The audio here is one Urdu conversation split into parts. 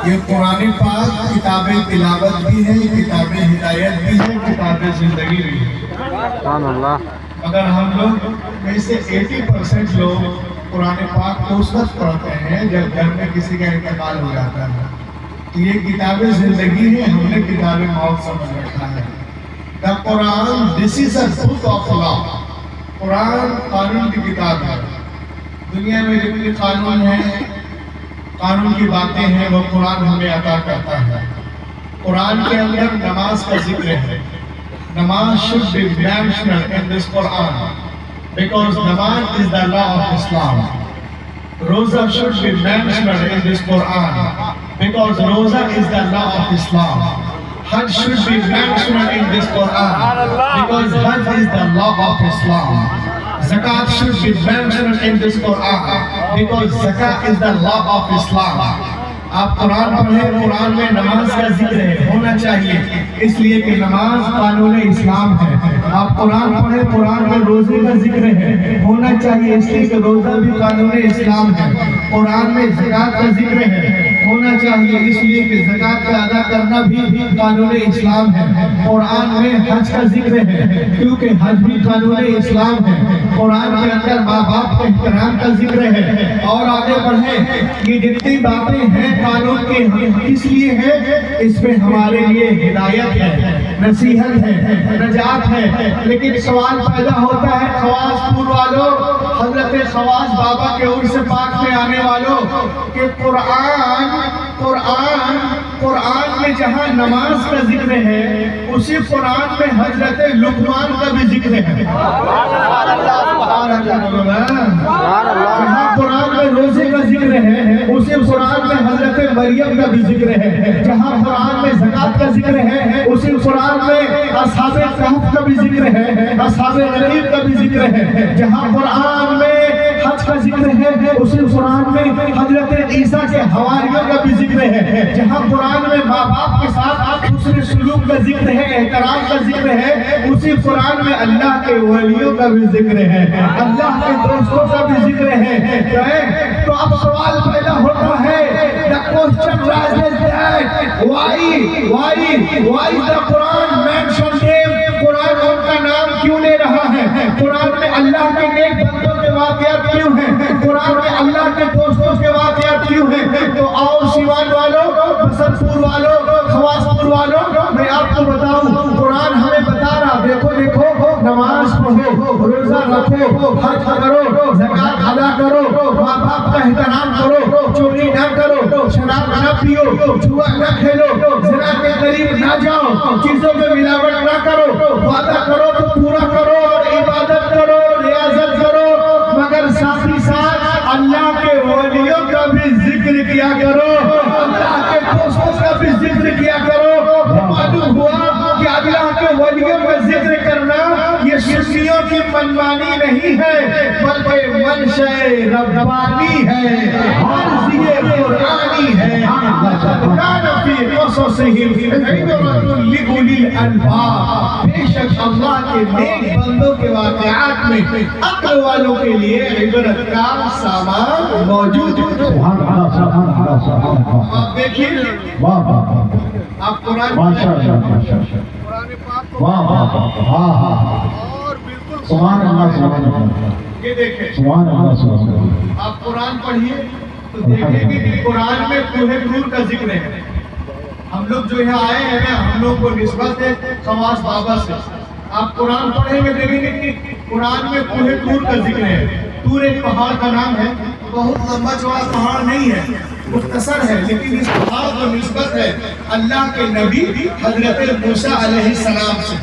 یہ قرآن پاک کتاب تلاوت بھی ہے، کتاب ہدایت بھی ہے، کتاب زندگی بھی ہے۔ سبحان اللہ۔ اگر ہم لوگ میں سے 80% لوگ قرآن پاک کو اس وقت پڑھتے ہیں جب گھر میں کسی کا انتقال ہو جاتا ہے، تو یہ کتاب زندگی ہے، ہم نے کتاب موت سمجھ رکھا ہے۔ The Quran, this is a book of law۔ قرآن قانون کی کتاب ہے۔ دنیا میں جتنے قانون ہیں، قانون کی باتیں ہیں، وہ قرآن ہمیں عطا کرتا ہے۔ قرآن کے اندر نماز کا ذکر ہے۔ نماز should be mentioned in this Quran because namaz is the law of Islam۔ روزہ should be mentioned in this Quran because روزہ is the law of Islam۔ Hajj should be mentioned in this Quran because Hajj is the law of Islam۔ Zakat should be mentioned in this Quran because Zakat is the law of Islam۔ آپ قرآن پڑھیں، قرآن میں نماز کا ذکر ہے، ہونا چاہیے، اس لیے کہ نماز قانون اسلام ہے۔ آپ قرآن پڑھیں، قرآن میں روزے کا ذکر ہے، ہونا چاہیے، اس لیے کہ روزہ بھی قانون اسلام ہے۔ قرآن میں زکوٰۃ کا ذکر ہے، ہونا چاہیے، اس لیے کہ زکوٰۃ کا ادا کرنا بھی قانون اسلام ہے۔ قرآن میں حج کا ذکر ہے کیونکہ حج بھی قانون اسلام ہے۔ قرآن کے اندر ماں باپ کے احترام کا ذکر ہے۔ اور آگے بڑھیں، یہ جتنی باتیں ہیں قانون کی اس لیے ہے، اس میں ہمارے لیے ہدایت ہے، نصیحت ہے، نجات ہے۔ لیکن سوال پیدا ہوتا ہے خواص پور والوں، حضرت خواص بابا کے عرس پاک میں آنے والوں، کہ قرآن میں جہاں نماز کا ذکر ہے، اسی قرآن میں حضرت لقمان کا بھی ذکر ہے۔ جہاں قرآن میں روزے کا ذکر ہے، اسی قرآن میں حضرت مریم کا بھی ذکر ہے۔ جہاں قرآن میں زکوٰۃ کا ذکر ہے، اسی قرآن میں اصحاب کہف کا بھی ذکر ہے، اصحاب غریب کا بھی ذکر ہے۔ جہاں قرآن میں حج کا ذکر ہے، اسی قرآن میں حضرت عیسیٰ کے حواریوں کا بھی ذکر ہے۔ جہاں قرآن میں ماں باپ کے ساتھ حسن سلوک کا ذکر ہے، احترام کا ذکر ہے، اسی قرآن میں اللہ کے ولیوں کا بھی ذکر ہے، اللہ کے دوستوں کا بھی ذکر ہے۔ تو اب سوال پیدا ہوتا ہے، the question rises that why the Quran mention them؟ قرآن ان کا نام کیوں لے رہا ہے؟ قرآن میں اللہ کے نیک بندوں کے واقعات کیوں ہیں؟ قرآن میں اللہ کے دوستوں کے واقعات کیوں ہیں؟ تو آؤ سیوان والوں، بسر پور والوں، خواص پور والوں، میں آپ کو بتاؤں، قرآن ہمیں بتا رہا، دیکھو نماز پڑھو، روزہ رکھو، حج کرو، زکوٰۃ ادا کرو، ماں باپ کا احترام کرو، چوری نہ کرو، شراب نہ پیو، جوا نہ کھیلو، زنا کے قریب نہ جاؤ، چیزوں میں ملاوٹ نہ کرو، وعدہ کرو تو پورا کرو، اور عبادت کرو، ریاضت کرو، مگر ساتھ ہی ساتھ اللہ کے ولیوں کا بھی ذکر کیا کرو، اللہ کے دوستوں کا بھی ذکر کیا کرو۔ معلوم ہوا کہ اللہ کے ولیوں کا ذکر کرنا یہ سنیوں کی منمانی نہیں ہے، بلکہ منشأ ربانی ہے، مرضی قرآنی ہے۔ کان فی قصصہم عبرۃ لأولی الالباب، بے شک اللہ کے نیک بندوں کے واقعات میں عقل والوں کے لیے عبرت کا سامان موجود ہے۔ آپ دیکھیے، آپ قرآن اور بالکل سبحان اللہ، یہ دیکھیں، سبحان اللہ، آپ قرآن پڑھیے تو دیکھیں گے کہ قرآن میں کوہ طور کا ذکر ہے۔ ہم لوگ جو یہاں آئے ہیں نا، ہم لوگ کو نسبت ہے خواص بابا سے۔ آپ قرآن پڑھیں گے دیکھیں گے کہ قرآن میں کوہ طور کا ذکر ہے۔ طور ایک پہاڑ کا نام ہے، بہت لمبا چوڑا پہاڑ نہیں ہے، مختصر ہے، لیکن اس پہاڑ کو نسبت ہے اللہ کے نبی حضرت موسیٰ علیہ السلام سے۔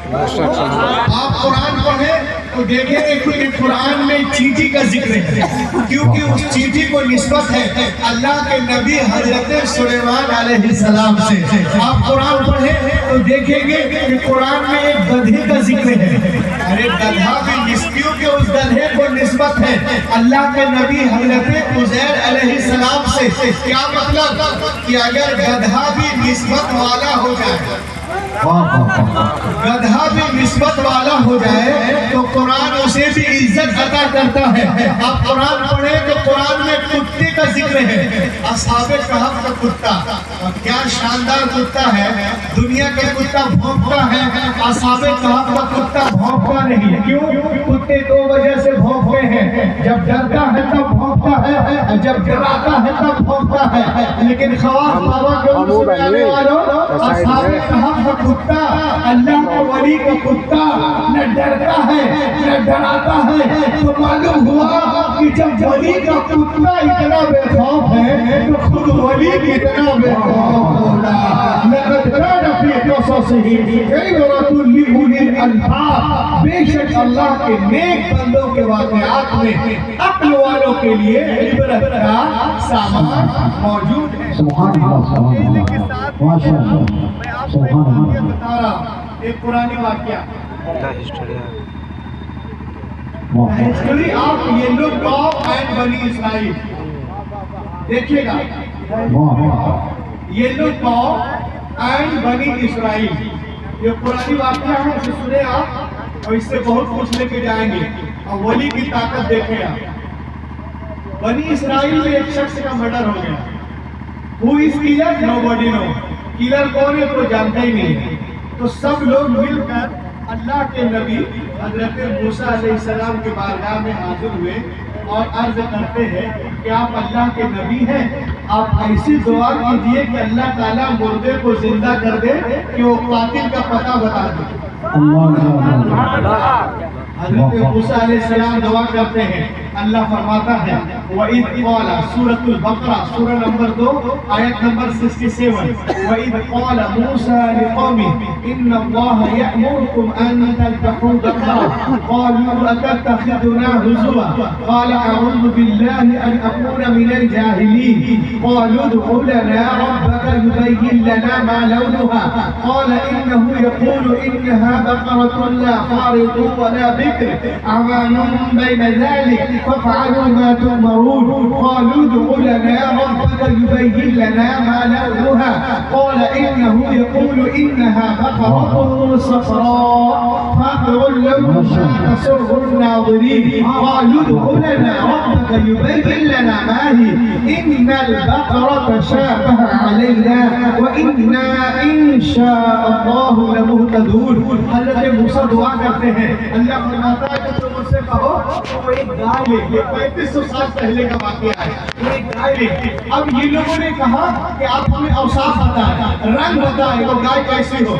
آپ قرآن پڑھیں تو دیکھیں گے کہ قرآن میں چیٹی کا ذکر ہے، کیونکہ اس چیٹی کو نسبت ہے اللہ کے نبی حضرت سلیمان علیہ السلام سے۔ آپ قرآن پڑھیں تو دیکھیں گے کہ قرآن میں ایک گدھے کا ذکر ہے، ارے گدھا بھی کیونکہ اس گدھے کو نسبت ہے اللہ کے نبی حضرت عزیر علیہ السلام سے۔ کیا مطلب کہ اگر گدھا بھی نسبت والا ہو جائے گدھا بھی نسبت والا ہو جائے تو قرآن اسے بھی عزت عطا کرتا ہے. آپ قرآن پڑھیں تو قرآن میں کتے کا ذکر ہے. اصحاب کہف کا کتا، اور کیا شاندار کتا ہے. دنیا کا کتا بھونکتا ہے، اصحاب کہف کا کتا بھونکتا نہیں. کیوں؟ کتے دو وجہ سے بھونکتے ہیں. جب ڈرتا ہے تب بھونکتا ہے، جب ڈراتا ہے تب بھونکتا ہے. لیکن خواص بابا کے میں آنے والوں، اصحاب کہف کا کتا اللہ کے ولی کا کتا نہ ڈرتا ہے نہ ڈراتا ہے. تو معلوم ہوا کہ جب ولی کا کتا اتنا بے خوف ہے تو خود ولی کتنا بے خوف ہوگا. لقد كان في قصصهم عبرة لأولي الألباب. بے شک اللہ کے نیک بندوں کے واقعات میں عقل والوں کے لیے عبرت کا سامان موجود ہے. سبحان اللہ، سبحان اللہ، ماشاء اللہ. میں آپ کو ایک واقعہ بتا رہا ہوں، ایک پرانی واقعہ. History of yellow cow and بنی اسرائیل. دیکھیے گا، یلو کاؤ اینڈ بنی اسرائیل یہ پرانی واقعہ ہے. اسے سنے آپ اور اس سے بہت کچھ لے کے جائیں گے. اور ولی کی طاقت دیکھیں آپ. بنی اسرائیل میں ایک شخص کا مرڈر ہو گیا. Who is killer? Nobody knows. Colour کون ہے کوئی جانتا ہی نہیں. تو سب لوگ مل کر اللہ کے نبی حضرت موسیٰ علیہ السلام کے بارگاہ میں حاضر ہوئے اور عرض کرتے ہیں کہ آپ اللہ کے نبی ہیں، آپ ایسی دعا کیجئے کہ اللہ تعالیٰ مردے کو زندہ کر دے کہ وہ قاتل کا پتہ بتا دے. حضرت موسیٰ علیہ السلام دعا کرتے ہیں. اللہ فرماتا ہے وَإِذْ قَالَ سورة البقرہ سورہ نمبر 2 آیت نمبر 67 وَإِذْ قَالَ مُوسَى لِقَوْمِهِ إِنَّ اللَّهَ يَأْمُرُكُمْ أَن تَذْبَحُوا بَقَرَةً قَالُوا أَتَتَّخِذُنَا هُزُوًا قَالَ أَعُوذُ بِاللَّهِ أَنْ أَكُونَ مِنَ الْجَاهِلِينَ قَالُوا ادْعُ لَنَا رَبَّكَ يُبَيِّن لَّنَا مَا لَوْنُهَا قَالَ إِنَّهُ يَقُولُ إِنَّهَا بَقَرَةٌ لَّا فَارِضٌ وَلَا بِكْرٌ عَوَانٌ بَيْنَ ذَلِكَ فافعلوا ما تؤمرون قالوا ادع لنا ربك يبين لنا ما لونها قال إنه يقول إنها بقرة صفراء فاقع لونها تسر الناظرين قالوا ادع لنا ربك يبين لنا ما هي إن البقرة شابه علينا وإنا إن شاء الله لمهتدون. حضرت موسیٰ دعا کرتے ہیں. اللہ فرماتا ہے کہ تم اس سے کہو وہ ایک گائے لے. یہ 3500 سال پہلے کا واقعہ ہے. وہ ایک گائے لے. اب یہ لوگوں نے کہا کہ آپ ہمیں اوصاف بتائیں، رنگ بتائیں، وہ گائے کیسی ہو.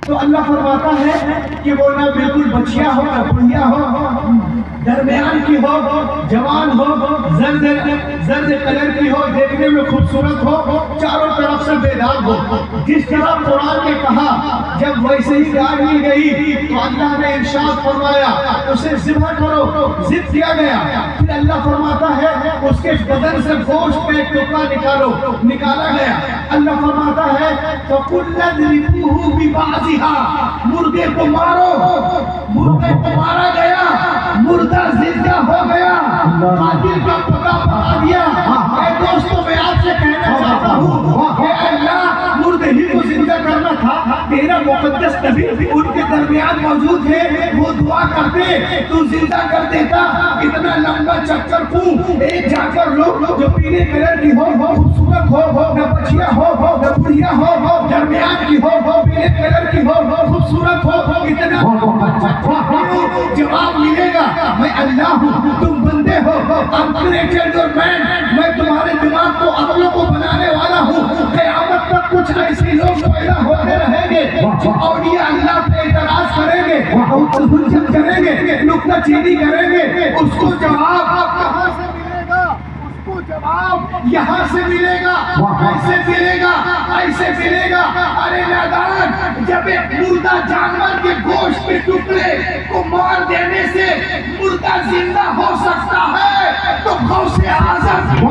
تو اللہ فرماتا ہے کہ وہ نہ بالکل بچیا ہو نہ بڑھیا ہو، درمیان کی ہو، جوان ہو، زرد کلر کی ہو، دیکھنے میں خوبصورت ہو، چاروں طرف سے بیدار ہو. جس طرح قرآن نے کہا جب ویسے ہی گائے لی گئی تو اللہ نے ارشاد فرمایا اسے ذبح کرو. ذبح کیا گیا. پھر اللہ فرماتا ہے اس کے بدن سے گوشت کا ایک ٹکڑا نکالو. نکالا گیا. اللہ فرماتا ہے فَقُلْ نَضْرِبُوهُ بِبَعْضِهَا مردے کو مارو. مردے کو مارا گیا، مردہ زندہ ہو گیا، قاتل کا پتہ بتا دیا. اے دوستو میں آپ سے کہنا چاہتا ہوں کہ اللہ مردے ہی کو زندہ کرنا تھا. تیرا مقدس نبی ان کے درمیان موجود ہے، وہ دعا کرتے تو زندہ کر دیتا. اتنا لمبا چکر کیوں؟ ایک جا کر لوگ جو پیلے کلر کی ہو، خوبصورت ہو، نہ بچیا ہو نہ بڑھیا ہو، درمیان کی ہو، پیلے کلر کی ہو، خوبصورت ہو، اتنا جواب ملے گا میں اللہ ہوں تم بندے ہو. میں تمہارے دماغ کو عقلوں کو بنانے والا ہوں. قیامت تک کچھ ایسے لوگ پیدا ہوتے رہیں گے جو اولیاء اللہ پہ اعتراض کریں گے، حجت کریں گے، نکتہ چینی کریں گے. اس کو جواب کہاں سے ملے گا؟ اس کو جواب یہاں سے ملے گا. کیسے ملے گا؟ ایسے ملے گا. ارے نادان، جب ایک مردہ جانور کے گوشت کے ٹکڑے کو مار دینے سے مردہ زندہ ہو سکتا ہے تو غوث اعظم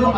2,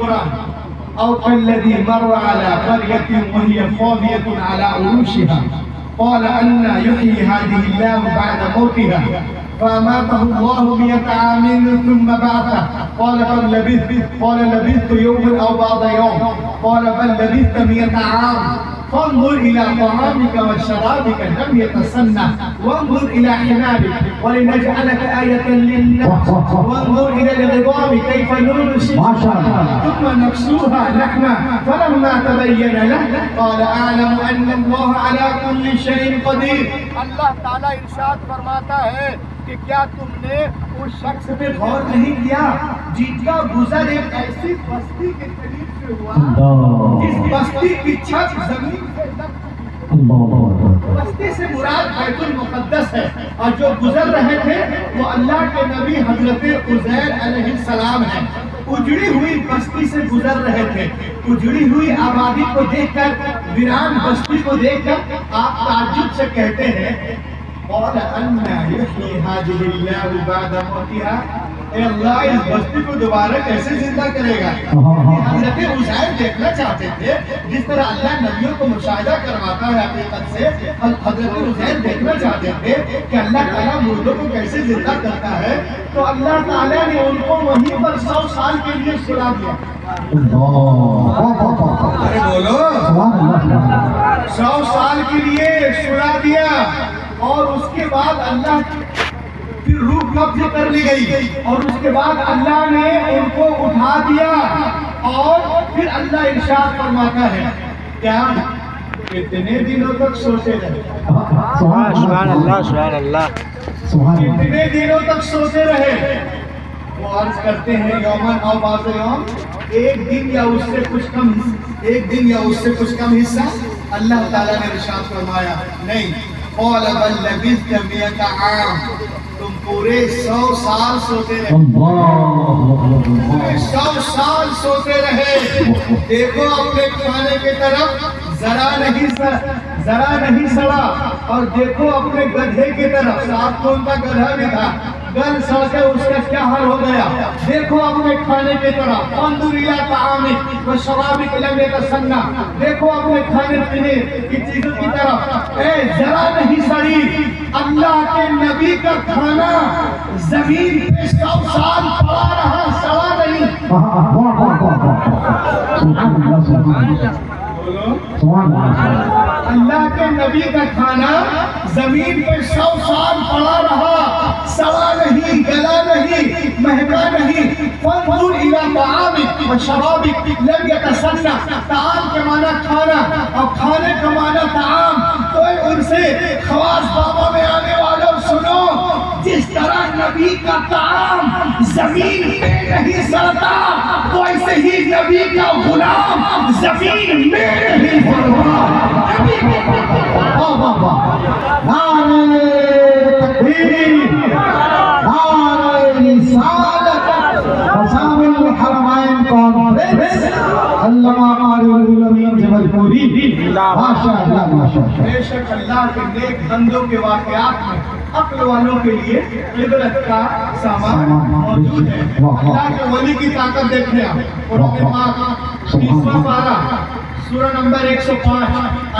Quran, أو كالذي مر على قرية وهي خاوية على عروشها قال أنى يحيي هذه الله بعد موتها فأماته الله 100 عام ثم بعثه قال كم لبثت قال لبثت يوما أو بعض يوم قال بل لبثت 100 عام فانظر إلى طعامك وشرابك لم يتسنى وانظر إلى حمارك ولنجعلك آية للناس وانظر إلى العظام كيف ننشزها ثم نكسوها لحما فلما تبين له قال أعلم أن الله على كل شيء قدير۔ اللہ تعالیٰ ارشاد فرماتا ہے کہ کیا تم نے اس شخص پہ غور نہیں کیا جن کا گزر ایک ایسی بستی کے قریب سے ہوا جس بستی کی چھت زمین سے لگ چکی ہے۔ بستی سے مراد بیت المقدس ہے، اور جو گزر رہے تھے وہ اللہ کے نبی حضرت عزیر علیہ السلام ہیں۔ اجڑی ہوئی بستی سے گزر رہے تھے، اجڑی ہوئی آبادی کو دیکھ کر، ویران بستی کو دیکھ کر آپ تعجب سے کہتے ہیں قال أنى يحيي هذه الله بعد موتها، اے اللہ اس بستی کو دوبارہ کیسے زندہ کرے گا۔ حضرت عزیر دیکھنا چاہتے تھے جس طرح اللہ نبیوں کو مشاہدہ کرواتا ہے حقیقت سے، حضرت عزیر دیکھنا چاہتے تھے کہ اللہ تعالیٰ مردوں کو کیسے زندہ کرتا ہے، تو اللہ تعالیٰ نے ان کو وہیں پر 100 سال کے لیے سلا دیا۔ ارے بولو، 100 سال کے لیے سلا دیا، اور اس کے بعد اللہ پھر روح قبض کر لی گئی، اور اس کے بعد اللہ نے ان کو اٹھا دیا، اور پھر اللہ ارشاد فرماتا ہے کیا کتنے دنوں تک سوتے رہے۔ سبحان اللہ، سبحان اللہ، کتنے دنوں تک سوتے رہے۔ وہ عرض کرتے ہیں یومن او بعض یوم، ایک دن یا اس سے کچھ کم، ایک دن یا اس سے کچھ کم حصہ۔ اللہ تعالیٰ نے ارشاد فرمایا نہیں، قال بل لبثت 100 عام، تم پورے 100 سال سوتے رہے، پورے 100 سال سوتے رہے۔ دیکھو اپنے کھانے کی طرف، ذرا نہیں سڑا، اور دیکھو اپنے گدھے کی طرف، ساتھ تو ان کا گدھا بھی تھا، گل سڑ کے اس کا کیا حال ہو گیا۔ دیکھو اپنے کھانے کی طرف، انظر الی طعامک و شرابک لم یتسنى، دیکھو اپنے کھانے پینے کی چیزوں کی طرف، اے ذرا نہیں سڑی۔ اللہ کے نبی کا کھانا زمین پہ 100 سال پڑا رہا، سڑا نہیں۔ اللہ کے نبی کا کھانا زمین پہ 100 سال پڑا رہا، سڑا نہیں، گلا نہیں، مہکا نہیں۔ فانظر الی طعامک و شرابک لم یتسنى، طعام کے معنی کھانا اور کھانے کا معنی طعام۔ تو ان سے خواص بابا میں آنے والوں سنو، جس طرح نبی کا طعام زمین پہ نہیں سڑتا، تو ایسے ہی نبی کا غلام زمین میں نہیں سڑتا۔ بے شک اللہ کے نیک بندوں کے واقعات میں عقل والوں کے لیے عبرت کا سامان موجود ہے۔ اللہ کے ولی کی طاقت دیکھیں آپ، قرآن پاک 30واں پارہ، سورہ نمبر 105،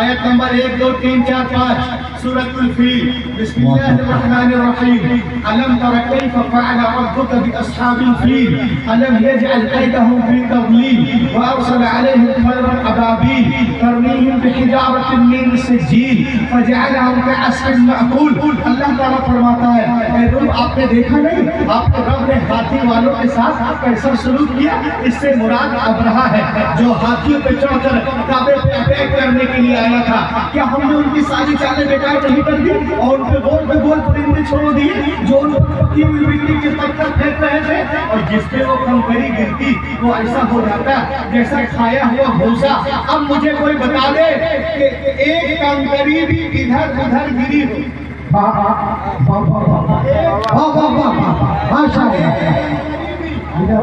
آیت نمبر 1 2 3 4 5۔ سورة الفيل. بسم الله الرحمن الرحيم. ألم تر كيف فعل ربك بأصحاب الفيل ألم يجعل كيدهم في تضليل وأرسل عليهم طيرا أبابيل ترميهم بحجارة من سجيل فجعلهم كعصف مأكول. اللہ تعالیٰ فرماتا ہے اے رب آپ نے دیکھا نہیں آپ کے رب نے ہاتھی والوں کے ساتھ کیسا سلوک کیا. اس سے مراد ابرہہ ہے جو ہاتھیوں پہ چڑھ کر کعبے پہ اٹیک کرنے کے لیے آیا تھا. کیا ہم نے ان کی ساری چالیں بیکار نہیں کر دی اور ان پہ گول پرندے چھوڑ دیے جو ان پر پکی ہوئی مٹی کے پتھر پھینک رہے تھے اور جس پہ وہ کنکری گرتی وہ ایسا ہو جاتا جیسا کھایا ہوا بھوسا. اب مجھے کوئی بتا دے کہ ایک کنکری بھی ادھر ادھر گری ہو.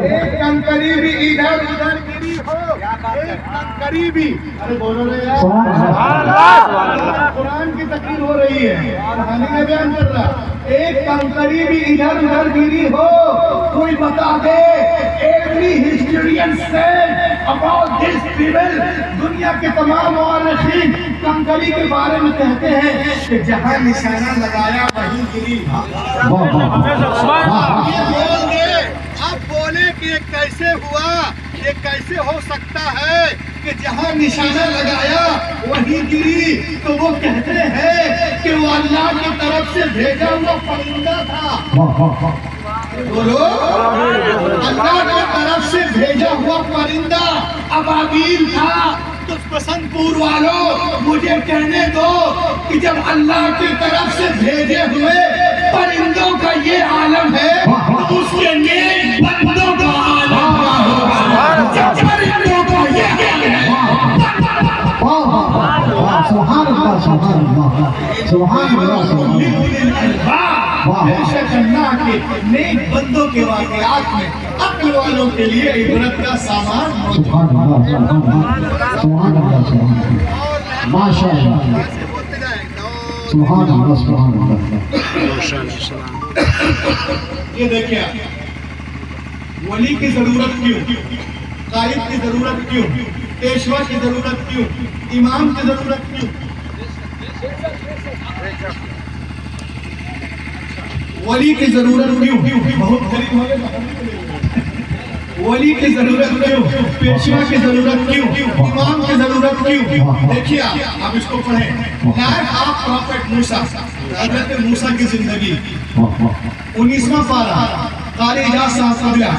ایک کنکری بھی ادھر ادھر گری ہو. ایک کنکری بھی. ارے بولو رہے یار قرآن کی تقریر ہو رہی ہے کہانی میں بیان کر رہا. ایک کنکری بھی ادھر ادھر گری ہو کوئی بتا دے. Every historian said about this people. دنیا کے تمام مورخین کنکری کے بارے میں کہتے ہیں کہ جہاں نشانہ لگایا وہیں گری. آپ بولے کہ یہ کیسے ہوا یہ کیسے ہو سکتا ہے کہ جہاں نشانہ لگایا وہیں گری. تو وہ کہتے ہیں کہ وہ اللہ کی طرف سے بھیجا ہوا پرندہ تھا. بولو اللہ کی طرف سے بھیجا ہوا پرندہ ابابیل تھا. تو پسند پور والوں مجھے کہنے دو کہ جب اللہ کی طرف سے بھیجے ہوئے پرندوں کا یہ عالم ہے تو اس کے نیک بندوں کا عالم پرندوں کا یہ عالم ہے. سبحان اللہ سبحان اللہ سبحان اللہ بے شک اللہ کے نیک بندوں کے واقعات میں عقل والوں کے لیے عبرت کا سامان موجود ہے. سبحان اللہ ماشاء اللہ سبحان اللہ سبحان اللہ. یہ دیکھیں ولی کی ضرورت کیوں, قائد کی ضرورت کیوں, پیشوا کی ضرورت کیوں, امام کی ضرورت کیوں. ولی کی ضرورت کیوں, بہت غریب ہو گئے. ولی کی ضرورت کیوں, پیشوا کی ضرورت کیوں, امام کی ضرورت کیوں. دیکھیے آپ اس کو پڑھیں. لائف آف پروفیٹ موسیٰ, حضرت موسیٰ کی زندگی 19واں پارہ. قاری اجاز صاحب قبلہ,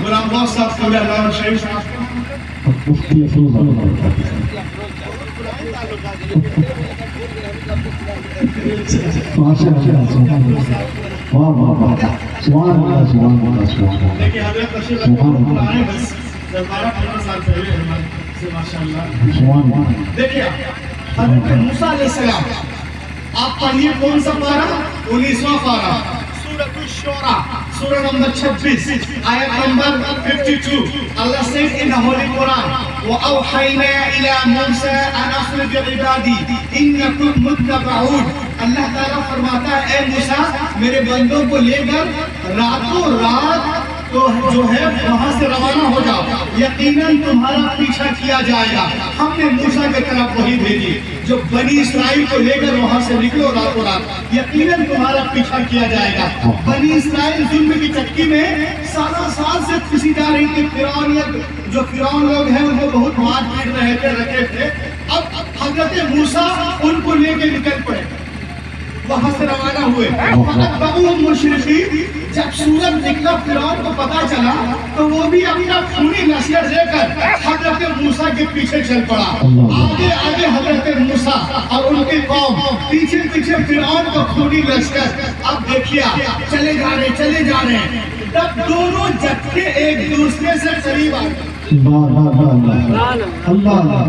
غلام غوث صاحب قبلہ, علامہ شریف صاحب. دیکھیے حضرت تشریف لائے بس 12-15 سال پہلے سے ماشاءاللہ. دیکھیے حضرت موسیٰ علیہ السلام آپ پڑھیے کون سا پارہ, 19واں پارہ, سورۃ الشورى, سورہ نمبر 26, آیت number 52. Allah says in the Holy Quran, وَأَوْحَيْنَا إِلَى مُوسَىٰ أَنْ أَخْرِجْ عِبَادِي إِنَّكُمْ مُتَّبَعُونَ. اللہ تعالیٰ فرماتا ہے اے موسیٰ میرے بندوں کو لے کر راتوں رات تو جو ہے وہاں سے روانہ ہو جاؤ, یقیناً تمہارا پیچھا کیا جائے گا. ہم نے موسیٰ کی طرف وحی بھیجی جو بنی اسرائیل کو لے کر وہاں سے نکلو راتوں رات, یقیناً تمہارا پیچھا کیا جائے گا. بنی اسرائیل ظلم کی چکی میں سالوں سال سے پھنسی جا رہی تھی. جو فرعون لوگ ہیں ان کو بہت مار پیٹ رہے تھے, رکھے تھے. اب حضرت موسیٰ ان کو لے کے نکل پڑے, وہاں سے روانہ ہوئے. مشرقین جب سورج نکلا فرعون کو پتا چلا تو وہ بھی اپنا خونی لشکر لے کر حضرت موسیٰ کے پیچھے چل پڑا. آگے آگے حضرت موسیٰ اور ان کی قوم, پیچھے پیچھے فرعون کا خونی لشکر. اب دیکھیے چلے جا رہے ہیں. تب دونوں جتھے ایک دوسرے سے قریب آ گئے.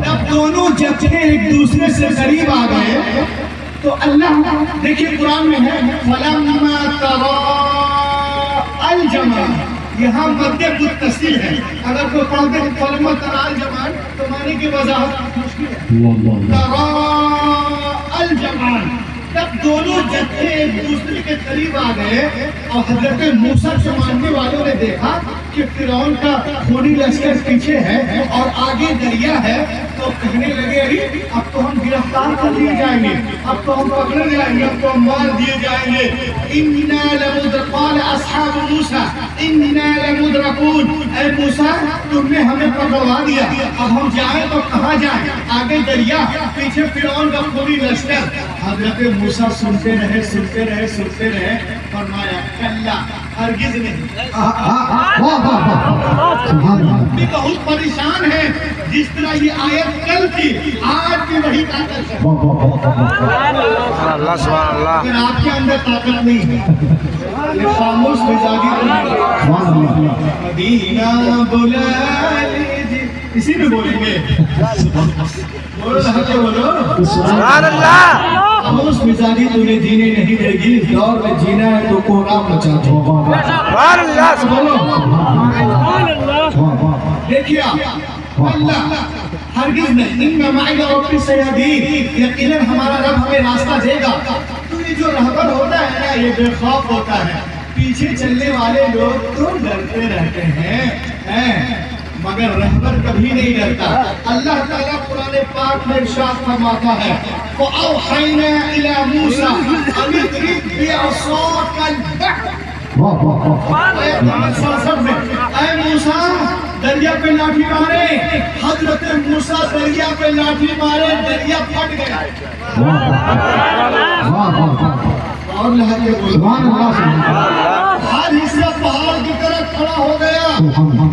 جب دونوں جتھے ایک دوسرے سے قریب آ گئے تو اللہ دیکھیے قرآن میں ہے فَلَمَّا تَرَاءَ الْجَمْعَانِ. یہاں مد متصل ہے. اگر کوئی پڑھتے فَلَمَّا تَرَاءَ الْجَمْعَانِ تو معنی کی وضاحت مشکل ہے. تَرَاءَ الْجَمْعَانِ تب دونوں جتھے ایک دوسرے کے قریب آ گئے اور حضرت موسیٰ سے ماننے والوں نے دیکھا کہ فرعون کا خونی لشکر پیچھے ہے اور آگے دریا ہے. تو تو کہنے لگے ابھی اب تو ہم گرفتار کر لیے جائیں گے، اب تو ہم پکڑے جائیں گے، اب تو ہم مار دیے جائیں گے۔ اننا لمدرکون، قال اصحاب موسیٰ اننا لمدرکون، اے موسیٰ تم نے ہمیں پکڑوا دیا، اب ہم جائیں تو کہاں جائیں؟ آگے دریا، پیچھے فرعون کا پوری لشکر۔ حضرت موسیٰ سنتے رہے سنتے رہے سنتے رہے، فرمایا کلا ہرگز نہیں۔ بھی بہت پریشان ہے، جس طرح یہ آیت کل تھی آج بھی وہی طاقت ہے۔ اللہ سبحان اللہ۔ اگر آپ کے اندر طاقت نہیں ہے، یہ خاموش مزاجی مدینہ بلا لیجیے، اسی میں بولیں گے، بولو لہجے بولو سبحان اللہ۔ خاموش مزاجی تمہیں جینے نہیں دے گی، اس دور میں جینا ہے تو کوہرام مچا دو۔ سبحان اللہ سبحان بولو دیکھیے اللہ ہرگز نہیں، ان معی ربی سیہدین، یقیناً ہمارا رب ہمیں راستہ دے گا۔ تو یہ جو رہبر ہوتا ہے نا، یہ بے خوف ہوتا ہے، پیچھے چلنے والے لوگ تو ڈرتے رہتے ہیں، مگر رہبر کبھی نہیں ڈرتا۔ اللہ تعالیٰ قرآن پاک میں ارشاد فرماتا ہے وَأَوْحَيْنَا إِلَى مُوسَىٰ أَنِ اضْرِب بِّعَصَاكَ الْبَحْرَ۔ اے موسیٰ دریا پہ لاٹھی مارے، حضرت موسیٰ دریا پہ لاٹھی مارے، دریا پھٹ گیا۔ اور لہجے بولو، ہر حصہ پہاڑ کی طرف کھڑا ہو گیا،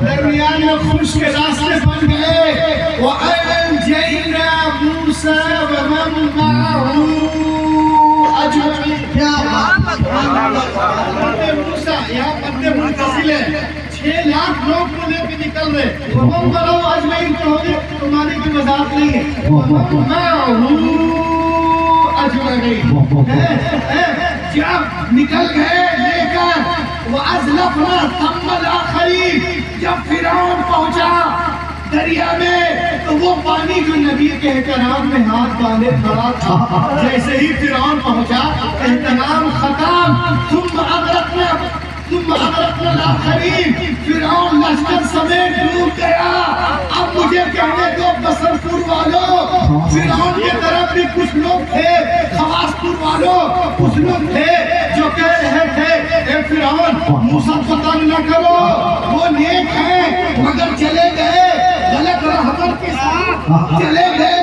درمیان میں خشک کے راستے بن گئے۔ وَأَنجَيْنَا مُوسَىٰ وَمَن مَّعَهُ أَجْمَعِينَ۔ موسیٰ یہاں بندے منتصل ہیں، 6 لاکھ لوگ کو لے کے نکل رہے، وَمَن مَّعَهُ أَجْمَعِينَ کہوگے تمہاری کی مذاق نہیں ہے، وَمَن مَّعَهُ أَجْمَعِينَ۔ جب نکل گئے لے کر وَأَزْلَفْنَا ثَمَّ الْآخَرِينَ، جب فرعون پہنچا دریا میں تو وہ پانی جو نبی کے احترام میں ہاتھ باندھے کھڑا تھا، جیسے ہی فرعون پہنچا احترام ختم۔ ثم اغرقنا الآخرین، فرعون لشکر سمیت ڈوب گیا۔ اب مجھے کہنے دو بصر پور والوں، فرعون کی طرف بھی کچھ لوگ تھے، خواص پور والوں کچھ لوگ تھے جو کہہ رہے تھے اے فرعون موسیٰ کو تنگ نہ کرو، وہ نیک ہیں مگر چلے گئے غلط رہبر کے ساتھ، چلے گئے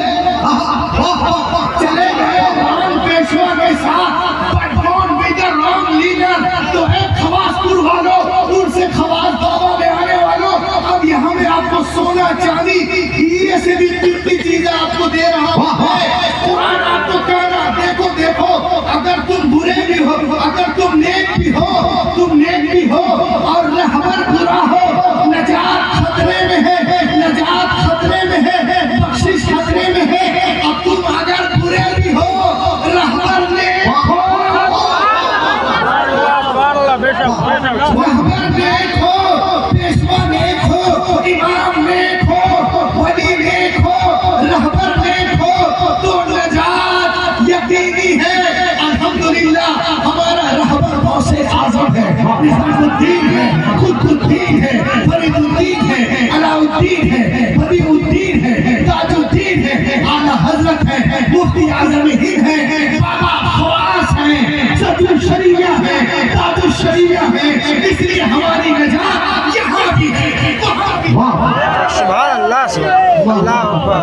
رام پیشوا کے ساتھ، but don't be the wrong leader۔ تو ایک خواص پور والوں، ان سے خواص دعویٰ میں آنے والوں، اب یہاں میں آپ کو سونا چاندی ہیرے سے بھی قیمتی چیزیں آپ کو دے رہا ہوں۔ قرآن آپ کو کہہ رہا دیکھو اگر تم برے بھی ہو، اگر تم نیک بھی ہو اور رہبر برا ہو، نجات خطرے میں ہے، بخشش خطرے میں ہے۔ اب تم اگر برے بھی ہو، رہبر نیک ہو، رہبر نیک ہو، پیشوا نیک ہو، امام نیک ہو، ولی نیک ہو، رہبر نیک ہو، تو نجات یقینی ہے۔ الحمدللہ ہمارا رہبر غوث اعظم ہے، نظام الدین ہے، قطب الدین ہے، فرید الدین ہے، علاء الدین ہے، بدیع الدین ہے، تاج الدین ہے، اعلیٰ حضرت ہے، مفتی اعظم ہند ہے، بابا خواص ہیں، صدر الشریعہ ہے، تاج الشریعہ ہے۔ اس لیے ہماری نجات یہاں بھی ہے، وہاں بھی ہے۔ سبحان اللہ سبحان اللہ اکبر۔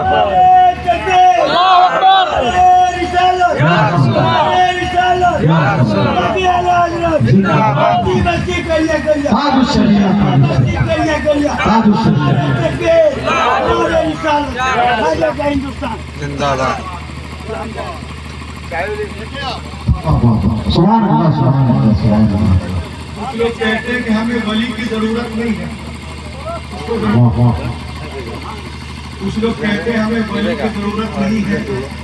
زندہ باد۔ سبحان اللہ سبحان اللہ سبحان اللہ۔ کچھ لوگ کہتے ہیں کہ ہمیں ولی کی ضرورت نہیں ہے، کچھ لوگ کہتے ہیں ہمیں ولی کی ضرورت نہیں ہے،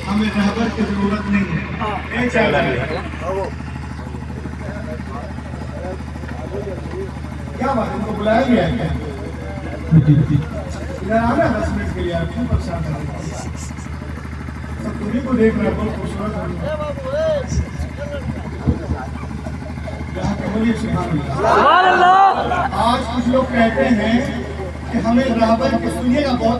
ہمیں رہبر کی ضرورت نہیں ہے۔ نہیں چل رہا ہے کیا بات ہے، ان کو بلایا گیا ہے کیا؟ ادھر آنا 10 منٹ کے لیے، آپ کیوں پریشان کر رہے ہیں؟ سب تمہیں کو دیکھ رہے ہیں، بہت خوبصورت ہے۔ سبحان اللہ۔ آج کچھ لوگ کہتے ہیں کہ ہمیں رہبر کی، سنیے گا بہت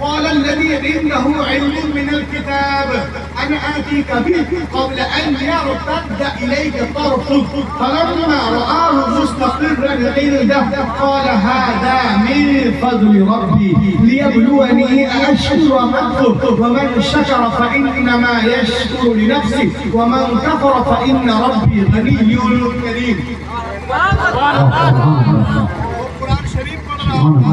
قال الذي عنده علم من الكتاب أنا آتيك به قبل أن يرتد إليك طرفك فلما رآه مستقرا عنده قال هذا من فضل ربي ليبلوني أشكر أم أكفر ومن شكر فإنما يشكر لنفسه ومن كفر فإن ربي غني كريم. قرآن شریف پڑھ رہا تھا،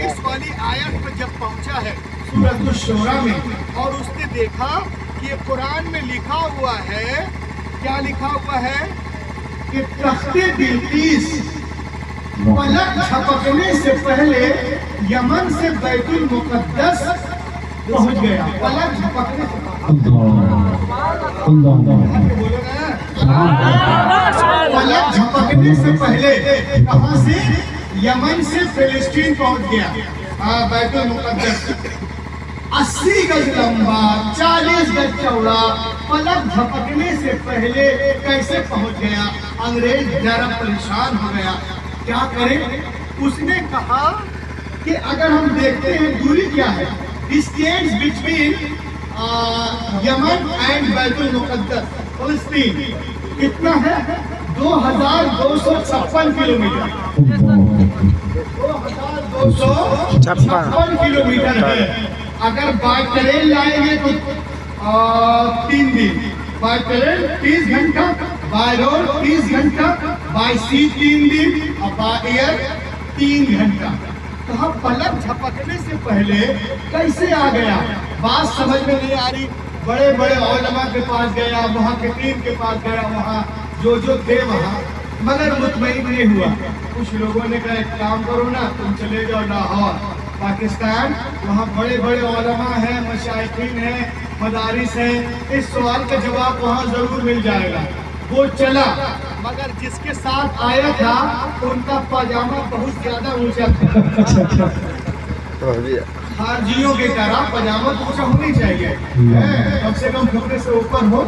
اس والی آیت پر جب پہنچا ہے سورۃ الشورى میں، اور اس نے دیکھا کہ یہ قرآن میں لکھا ہوا ہے، کیا لکھا ہوا ہے کہ تخت بلقیس پلک جھپکنے سے پہلے یمن سے بیت المقدس پہنچ گیا. پلک جھپکنے سے پلک جھپکنے سے پہلے کہاں سے؟ یمن سے فلسطین پہنچ گیا بیت المقدس. 80 گز لمبا 40 گز چوڑا پلک جھپکنے سے پہلے کیسے پہنچ گیا؟ انگریز ذرا پریشان ہو گیا، کیا کرے؟ اس نے کہا کہ اگر ہم دیکھتے ہیں دوری کیا ہے، ڈسٹینس بٹوین یمن اینڈ بیت المقدس فلسطین کتنا ہے؟ 2256 کلومیٹر. 2256 کلومیٹر ہے. اگر بائی ٹرین لائیں گے تو 3 دن، بائی ٹرین 30 گھنٹہ، بائی روڈ 30 گھنٹہ، بائی سی 3 دن اور بائی ایئر 3 گھنٹہ. تو ہم پلک جھپکنے سے پہلے کیسے آ گیا؟ بات سمجھ میں نہیں آ رہی. بڑے بڑے علماء کے پاس گیا، محققین کے پاس گیا، وہاں جو تھے وہاں، مگر مطمئن نہیں ہوا. کچھ لوگوں نے کہا ایک کام کرو نا، تم چلے جاؤ لاہور پاکستان، وہاں بڑے بڑے علماء ہیں، مشائخین ہیں، مدارس ہیں، اس سوال کا جواب وہاں ضرور مل جائے گا. وہ چلا، مگر جس کے ساتھ آیا تھا ان کا پاجامہ بہت زیادہ اونچا تھا. خارجیوں کی طرح پاجامہ اونچا ہونی چاہیے، کم سے کم گھٹنے سے اوپر ہو،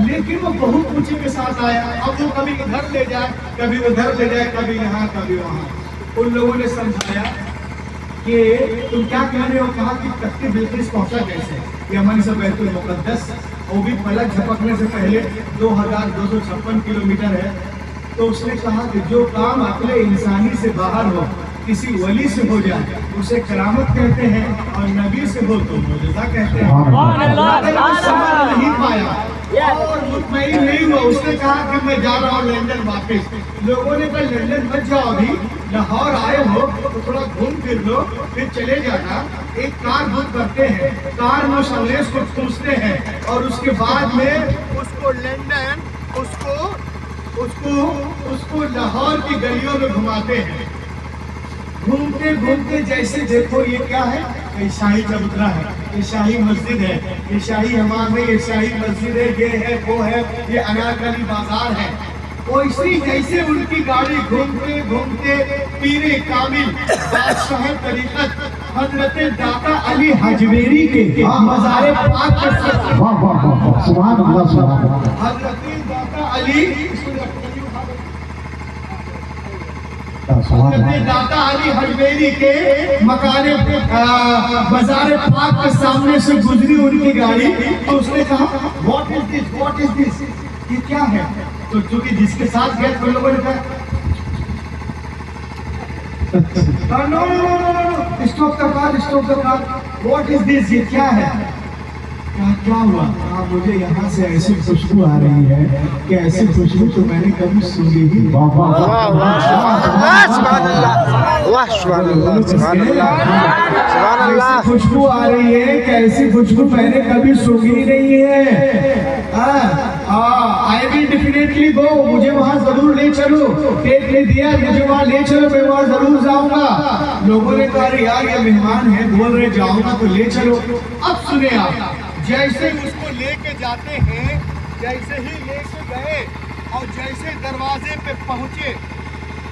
لیکن وہ بہت اونچی کے ساتھ آیا. اب وہ کبھی ادھر لے جائے، کبھی ادھر لے جائے، کبھی یہاں کبھی وہاں. ان لوگوں نے سمجھایا کہ تم کیا کہہ رہے ہو؟ کہا کہ تخت بلقیس پہنچا کیسے یمن سے بیت المقدس، وہ بھی پلک جھپکنے سے پہلے 2256 کلومیٹر ہے. تو اس نے کہا کہ جو کام عقل انسانی سے باہر ہو، کسی ولی سے ہو جائے اسے کرامت کہتے ہیں، اور نبی سے ہو تو معجزہ کہتے ہیں. سمجھ نہیں پایا اور مطمئن نہیں ہوا. اس نے کہا کہ میں جا رہا ہوں لندن واپس. لوگوں نے کہا لندن مت جاؤ، ابھی لاہور آئے ہو تو تھوڑا گھوم پھر لو، پھر چلے جانا. ایک کار بک کرتے ہیں، کار میں اس انگریز کو پوچھتے ہیں، اور اس کے بعد میں اس کو لندن اس کو لاہور کی گلیوں میں گھماتے ہیں. گھومتے گھومتے جیسے دیکھو یہ کیا ہے، یہ شاہی چبوترا ہے، یہ شاہی مسجد ہے، یہ شاہی حمام ہے، یہ شاہی مسجد ہے، یہ ہے وہ ہے، یہ انارکلی بازار ہے. ویسی جیسے ان کی گاڑی گھومتے گھومتے پیر کامل بادشاہ طریقت حضرت داتا علی حجویری کے مزار پاک کے ساتھ سبحان اللہ سبحان اللہ. حضرت داتا علی داتا علی حجویری کے مکان بازار پاک کے سامنے سے گزری ان کی گاڑی. تو اس نے کہا واٹ از دس، یہ کیا ہے؟ تو چونکہ جس کے ساتھ گئے تو لوگوں نے کہا نو stop the car, what is دس، یہ کیا ہے؟ کیا ہوا؟ مجھے یہاں سے ایسی خوشبو آ رہی ہے کہ ایسی خوشبو تو میں نے کبھی سنی ہی نہیں. خوشبو آ رہی ہے کہ ایسی خوشبو میں نے کبھی سنی نہیں ہے. I will definitely go. مجھے وہاں ضرور لے چلو. ٹیک نے دیا، مجھے وہاں لے چلو، میں وہاں ضرور جاؤں گا. لوگوں نے کہا یار یہ مہمان ہے، بول رہے جاؤں گا تو لے چلو. اب سنیں آپ، جیسے اس کو لے کے جاتے ہیں، جیسے ہی لے کے گئے اور جیسے دروازے پہ پہنچے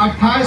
28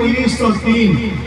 1903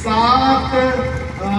7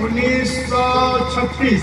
1936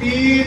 3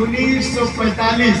1945।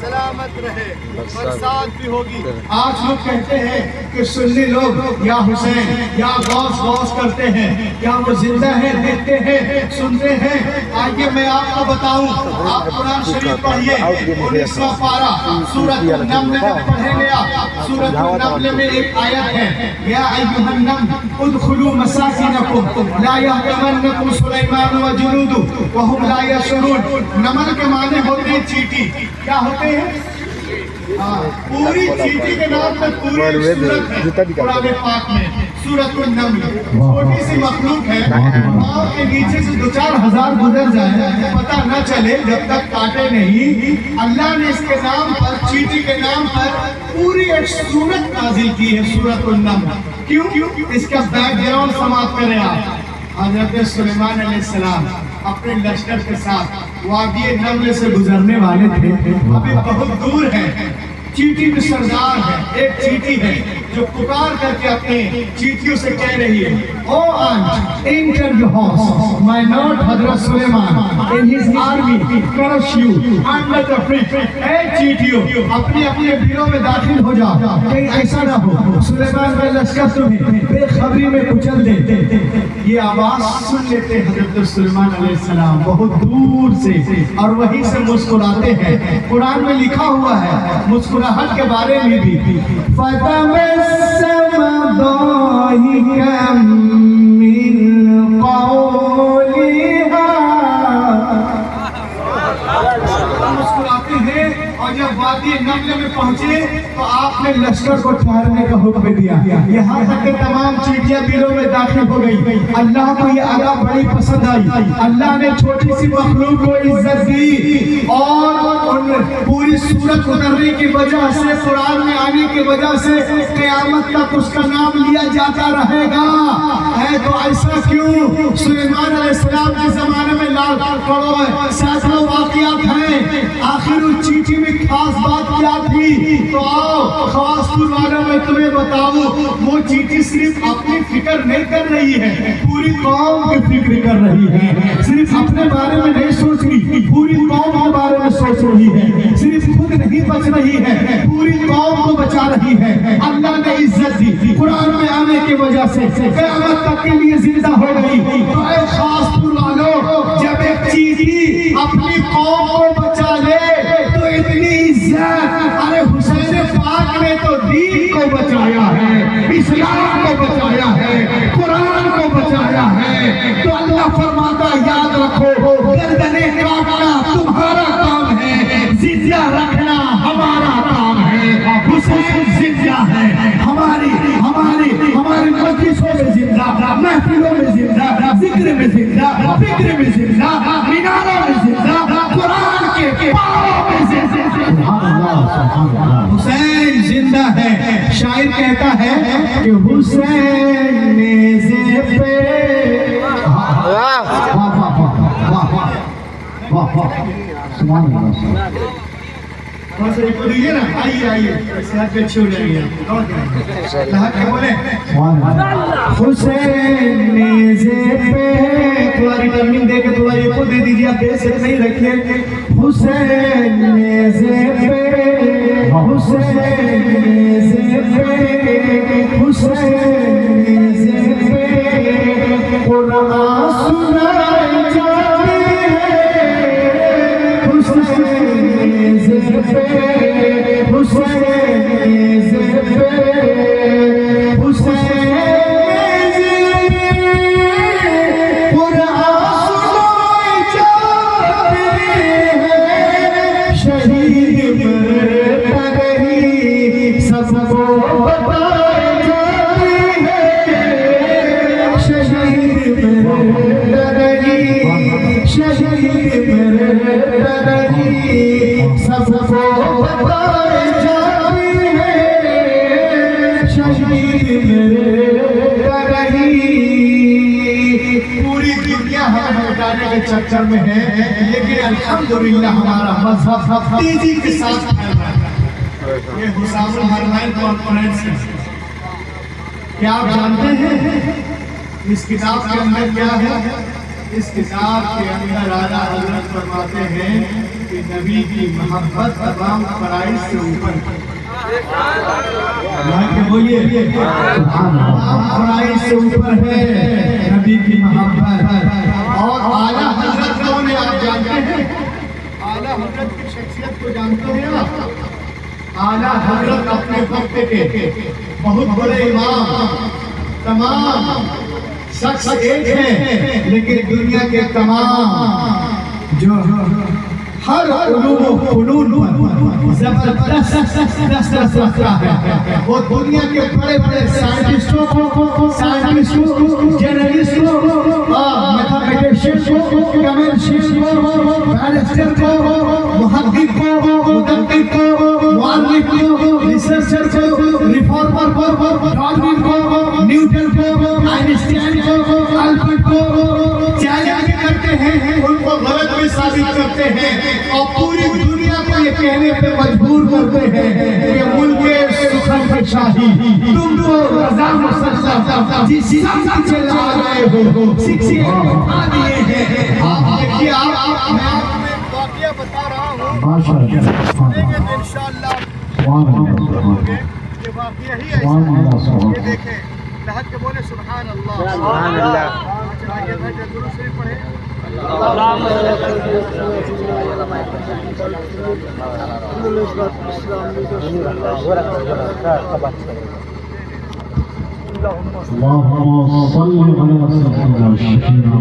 سلامت رہے برسات بھی ہوگی آج لوگ کہتے ہیں کہ سنی لوگ یا حسین یا غوث غوث کرتے ہیں کیا وہ زندہ ہیں دیکھتے ہیں سنتے ہیں آئیے میں آپ کو بتاؤں آپ قرآن شریف پڑھیے 19واں پارہ سورۃ النمل میں پڑھیں گے آپ سورۃ النمل میں ایک آیت ہے یا ایھا النمل ادخلوا مساکنکم لا یحطمنکم سلیمان وجنود وهم لا یشعرون نمل کے معنی ہوتے ہیں چیٹی کیا ہوتے ہیں پوری چیٹی کے نام پر پوری سورت ہے قرآن پاک میں سورۃ النمل چھوٹی سی مخلوق ہے پاؤں کے نیچے سے 2-4 ہزار گزر جائے پتہ نہ چلے جب تک کاٹے نہیں اللہ نے اس کے نام پر چیٹی کے نام پر پوری ایک سورت نازل کی ہے سورۃ النمل کیوں اس کا بیک گراؤنڈ سماعت کریں آپ حضرت سلیمان علیہ السلام اپنے لشکر کے ساتھ وادی نمل سے گزرنے والے تھے ابھی بہت دور ہے چیٹی بھی سردار ہے ایک چیٹی ہے جو پکار کر کے اپنے چیٹیوں سے کہہ رہی ہے O ant enter your house my lord حضرت Sulaiman in his army crush you under the foot اے چیٹیوں اپنے اپنے بیروں میں داخل ہو جاؤ کہیں ایسا نہ ہو سلیمان کا لشکر تمہیں بے خبری میں کچل دے یہ آواز سن لیتے حضرت سلیمان علیہ السلام بہت دور سے اور وہیں سے مسکراتے ہیں قرآن میں لکھا ہوا ہے مسکراہٹ کے بارے میں بھی فَتَبَسَّمَ ضَاحِكًا مِّن قَوْلِهَا مسکراتے ہیں اور جب وادی نمل میں پہنچے تو آپ نے لشکر کو ٹھہرنے کا حکم دیا یہاں تک کہ تمام چیٹیاں بیروں میں داخل ہو گئی اللہ کو یہ ادا بڑی پسند آئی اللہ نے چھوٹی سی مخلوق کو عزت دی اور پوری سورت اترنے کی وجہ سے قرآن میں آنے کی وجہ سے قیامت تک اس کا نام لیا جاتا رہے گا ہے تو ایسا کیوں سلیمان علیہ السلام کے زمانے میں لاکھ کروڑ سینکڑوں واقعات ہیں آخر اس چیٹی میں خاص بات کیا تھی تو آؤ خواص پور والوں میں تمہیں بتاؤں وہ چیٹی صرف اپنی فکر نہیں کر رہی ہے پوری قوم کی فکر کر رہی ہے صرف اپنے بارے میں نہیں سوچ رہی پوری قوم کے بارے میں سوچ رہی ہے صرف خود نہیں بچ رہی ہے پوری قوم کو بچا رہی ہے اللہ نے عزت دی قرآن میں آنے کی وجہ سے قیامت تک کے لیے زندہ ہو گئی تو اے خاص پور والوں جب ایک چیٹی اپنی قوم کو بچا لے تو اتنی عزت ارے حسین پاک نے تو دین کو بچایا ہے اسلام کو بچایا ہے قرآن کو بچایا ہے تو اللہ فرماتا یاد رکھو گردنیں کاٹنا تمہارا کام ہے زندہ رکھنا ہمارا کام ہے حسین زندہ ہے ہماری مجلسوں میں زندہ محفلوں میں زندہ ذکر میں زندہ فکر میں زندہ میناروں میں زندہ قرآن کے پاؤں میں زندہ حسین زندہ ہے شاعر کہتا ہے کہ حسین نیزے پہ دیجیے نا آئیے صحت پہ اچھی ہو جائے گی حسین نیزے پہ تھوڑا ریٹرننگ دے کے تھوڑا یہ کو دے دیجیے آپ بے صرف نہیں رکھیے حسین نیزے پہ حسین نیزے پہ حسین نیزے پہ قرآن سنائی جاتی ہے حسین نیزے پہ حسین نیزے پہ حسین نیزے پہ قرآن سنائی جاتی ہے شہید مرتا رہی سب کو بتائی جاتی ہے شہید مرتا رہی شہید مرتا رہی سب کو بتائی جاتی ہے شہید مرتا رہی پوری دنیا ہمیں ہٹانے کے چکر میں ہے لیکن الحمدللہ ہمارا مذہب تیزی کے ساتھ پھیل رہا ہے یہ حسام الحرمین کانفرنس ہے کیا آپ جانتے ہیں اس کتاب کے اندر کیا ہے اس کتاب کے اندر اعلیٰ حضرت فرماتے ہیں کہ نبی کی محبت تمام فرائض سے اوپر تمام فرائض سے اوپر ہے نبی کی محبت. اور اعلیٰ حضرت کون ہے آپ جانتے ہیں؟ اعلیٰ حضرت کی شخصیت کو جانتے ہیں آپ؟ اعلیٰ حضرت اپنے وقت کے بہت بڑے امام، تمام شخص ایک ہیں لیکن دنیا کے تمام جو ہر علوم و فنون زبردست دسترس رکھتا ہے. وہ دنیا کے بڑے بڑے سائنٹسٹوں کو، جرنلسٹوں کو، میتھمیٹیشین کو، کیمسٹرین کو، بیرسٹر کو، محقق کو، مدقق کو، مؤرخ کو، ریسرچر کو، ریفارمر کو، ڈارون کو، نیوٹن کو، آئنسٹائن کو، البرٹ کو چیلنج کرتے ہیں، ان کو غلط بھی ثابت کرتے ہیں اور پوری دنیا کو یہ کہنے پہ مجبور کرتے ہیں کہ ملک سخن کی شاہی تم کو رضا مسلسل جس سب چلا رہے ہو سکسی بتا دیے ہیں. آپ دیکھیے، میں آپ کو ایک واقعہ بتا رہا ہوں، لیکن انشاءاللہ کہ واقعہ ہی ایسا ہے. یہ دیکھیں، لہت کے بولے سبحان اللہ، سبحان اللہ. چلائیے بھائی درود شریف پڑھیں. اللهم صل على سيدنا وشفيعنا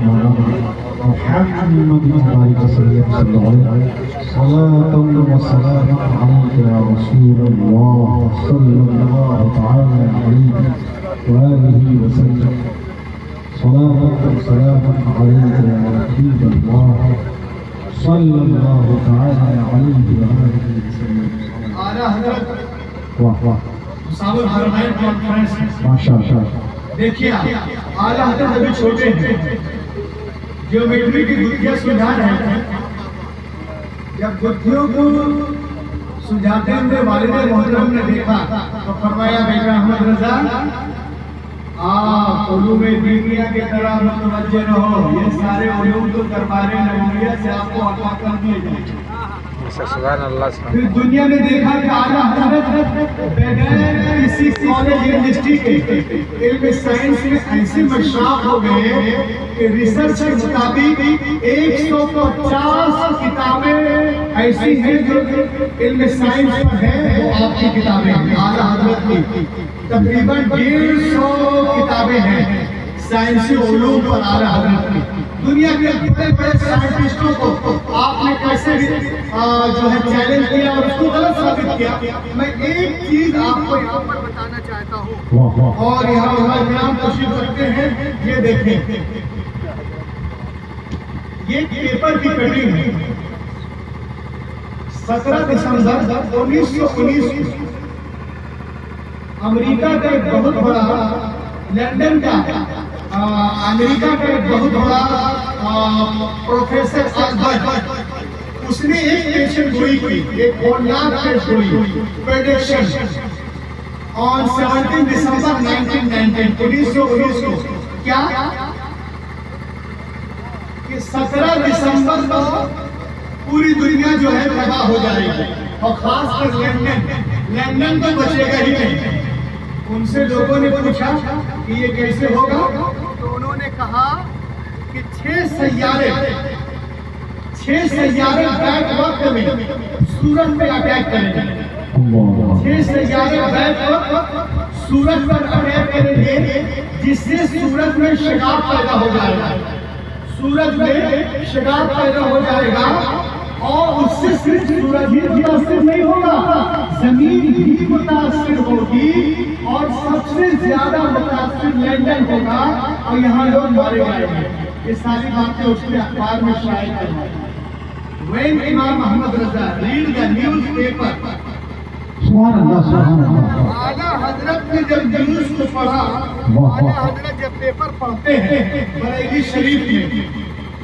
محمد وعلى سيدنا عليه صلاة وسلاما عليك يا رسول الله صلى الله تعالى عليه وآله وسلم. صلاة وسلاما عليك يا حبيب الله صلى الله تعالى عليه وآله وسلم. اعلیٰ حضرت واہ واہ مساور حرمین کانفرنس. ماشاء اللہ. دیکھیے اعلیٰ حضرت ابھی چھوٹے ہیں، جیومیٹری کی گتھیاں سلجھا رہے ہیں. جب گتھیوں کو سلجھاتے ہوئے والد محترم نے دیکھا تو فرمایا بیٹا احمد رضا، آپ علوم دینیہ کے طرح متوجہ رہو، یہ سارے علوم تو دربار نبویہ سے آپ کو عطا کر دیے جائیں. سبحان اللہ. پھر دنیا نے دیکھا کہ اعلیٰ حضرت بغیر کسی کالج یونیورسٹی کے علم سائنس میں ایسے مشرف ہو گئے کہ ریسرچ کے مطابق 150 کتابیں ایسی ہیں جو علم سائنس پر ہیں، وہ آپ کی کتابیں ہیں. اعلیٰ حضرت کی تقریباً 150 کتابیں ہیں سائنسی علوم پر اعلیٰ حضرت کی. دنیا کے بڑے بڑے سائنٹسٹوں کو آپ نے کیسے جو ہے چیلنج کیا اور اس کو غلط ثابت کیا. میں ایک چیز آپ کو یہاں پر بتانا چاہتا ہوں اور یہاں ہمارے نام تشریف رکھتے ہیں. یہ دیکھیں، یہ پیپر کی کٹنگ ہے. 17 دسمبر 1919 امریکہ کا ایک بہت بڑا، لندن کا امریکہ کا ایک بہت بڑا پروفیسر البرٹ، اس نے ایک پیشن گوئی کی، ایک بنیاد پیش گوئی، پریڈکشن آن 17 دسمبر 1919 کو. کیا کہ 17 دسمبر کو پوری دنیا جو ہے تباہ ہو جائے گی اور خاص کر لندن تو بچے گا ہی نہیں. ان سے لوگوں نے پوچھا کہ یہ کیسے ہوگا، تو انہوں نے کہا کہ 6 سیارے بیک وقت میں سورج پہ اٹیک کریں گے. 6 سیارے بیک وقت سورج پر اٹیک کریں گے، جس سے سورج میں شگاف پیدا ہو جائے گا. سورج میں شگاف پیدا ہو جائے گا اور اس سے صرف سورج ہی متاثر نہیں ہوگا، زمین بھی متاثر ہوگی اور سب سے زیادہ متاثر لندن ہوگا اور یہاں لوگ مارے جائیں گے. یہ ساری باتیں اس نے اخبار میں شائع کروائی. When امام محمد رضا read the newspaper, سبحان اللہ سبحان اللہ. اعلیٰ حضرت نے جب نیوز کو پڑھا، اعلیٰ حضرت جب پیپر پڑھتے ہیں بریلی شریف میں،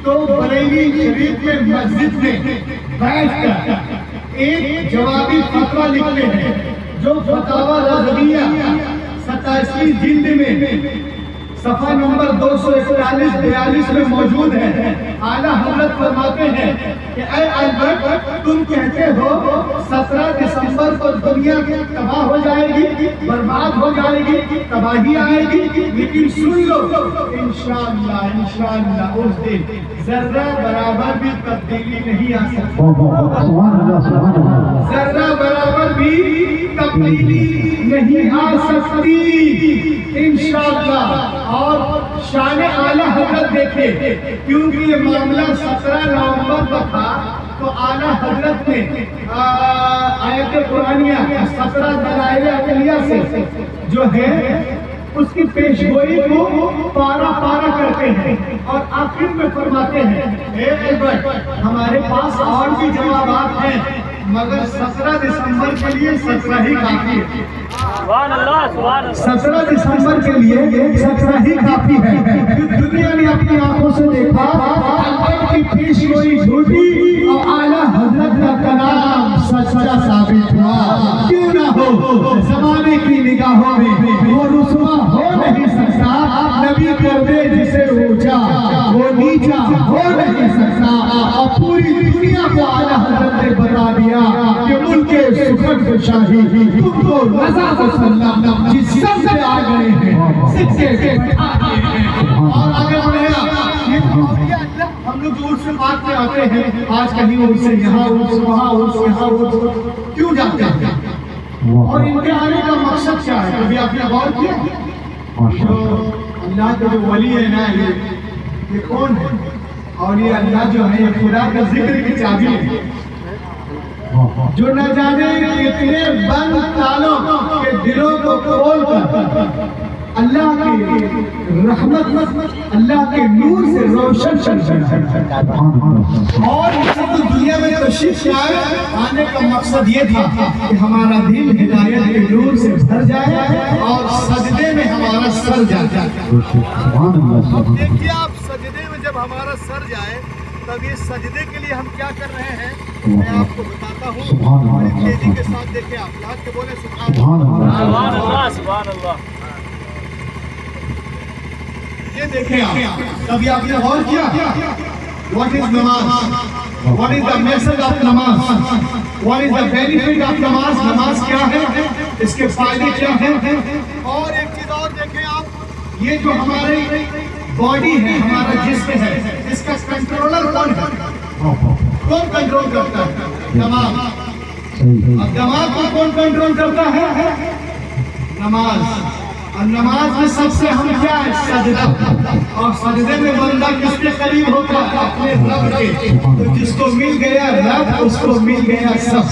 تو بریلی شریف میں مسجد میں بیٹھ کر ایک جوابی فتویٰ لکھتے ہیں جو فتاوی رضویہ 27ویں جلد میں صفحہ نمبر 241-42 میں موجود ہے. اعلیٰ حضرت فرماتے ہیں کہ اے البرٹ تم کہتے ہو 17 دسمبر کو دنیا تباہ ہو جائے گی، برباد ہو جائے گی، تباہی آئے گی، لیکن سن لو انشاءاللہ انشاءاللہ اس دن ذرہ برابر بھی تبدیلی نہیں آ سکتی، ذرہ برابر بھی تبدیلی نہیں آ سکتی انشاءاللہ. اور شان اعلیٰ حضرت دیکھے، کیونکہ یہ معاملہ 17 نومبر کا تھا تو اعلیٰ حضرت نے آیت قرآنیہ 17 دلائل عقلیہ سے جو ہے اس کی پیشگوئی کو پارا پارا کرتے ہیں اور آخر میں فرماتے ہیں اے البرٹ ہمارے پاس اور بھی جوابات ہیں مگر 17 دسمبر کے لیے 17 ہی کافی ہے. 17 دسمبر کے لیے 17 ہی کافی ہے. دنیا نے اپنی آنکھوں سے دیکھا البرٹ کی پیشگوئی جھوٹی اور اعلیٰ حضرت کا کلام سچا ثابت ہوا. کیوں نہ ہو زمانے کی نگاہوں میں وہ رسوا ہو نہیں سکتا، نبی کر دے جسے اونچا وہ نیچا ہو نہیں سکتا. اور پوری دنیا کو اعلیٰ حضرت نے بتا دیا کہ ملک سکھد شاہی تم کو رضا وسلم جس سب سے آ گئے ہیں سکے کے بٹھا دیے ہیں. اور آگے بڑھے ہم لوگ جو سے بات میں آتے ہیں آج کہیں ان سے یہاں ان سے وہاں ان سے یہاں ان سے کیوں جاتے ہیں اور ان کے آنے کا مقصد کیا ہے؟ کبھی آپ نے غور کیا؟ اللہ کے جو ولی ہے نا یہ کون ہے؟ اور یہ اللہ جو ہے یہ خدا کا ذکر کی چابی ہے جو نہ جانے اتنے بند تالوں کے دلوں کو کھول کر اللہ کی رحمت اللہ کے نور سے روشن کر اور دنیا میں تشریف آنے کا مقصد یہ تھا کہ ہمارا دل ہدایت کے نور سے بھر جائے اور سجدے میں ہمارا سر جائے. دیکھیے آپ سجدے میں جب ہمارا سر جائے تب یہ سجدے کے لیے ہم کیا کر رہے ہیں میں آپ کو بتاتا ہوں. بڑی تیزی کے ساتھ دیکھیں آپ لاکھ کے بولے سبحان اللہ سبحان اللہ. یہ دیکھیں آپ کبھی آپ نے غور کیا what is نماز, what is the message of نماز, what is the benefit of نماز, نماز کیا ہے, اس کے فائدے کیا ہیں. اور ایک چیز اور دیکھیں آپ یہ جو ہماری باڈی ہے ہمارا جسم ہے اس کا کنٹرولر کون ہے؟ کون کنٹرول کرتا ہے؟ دماغ. اب دماغ کو کون کنٹرول کرتا ہے؟ نماز. اور نماز میں سب سے ہم کیا ہے؟ سجدہ. اور سجدے میں بندہ کس کے قریب ہوتا ہے؟ اپنے رب کے. تو جس کو مل گیا رب اس کو مل گیا سب.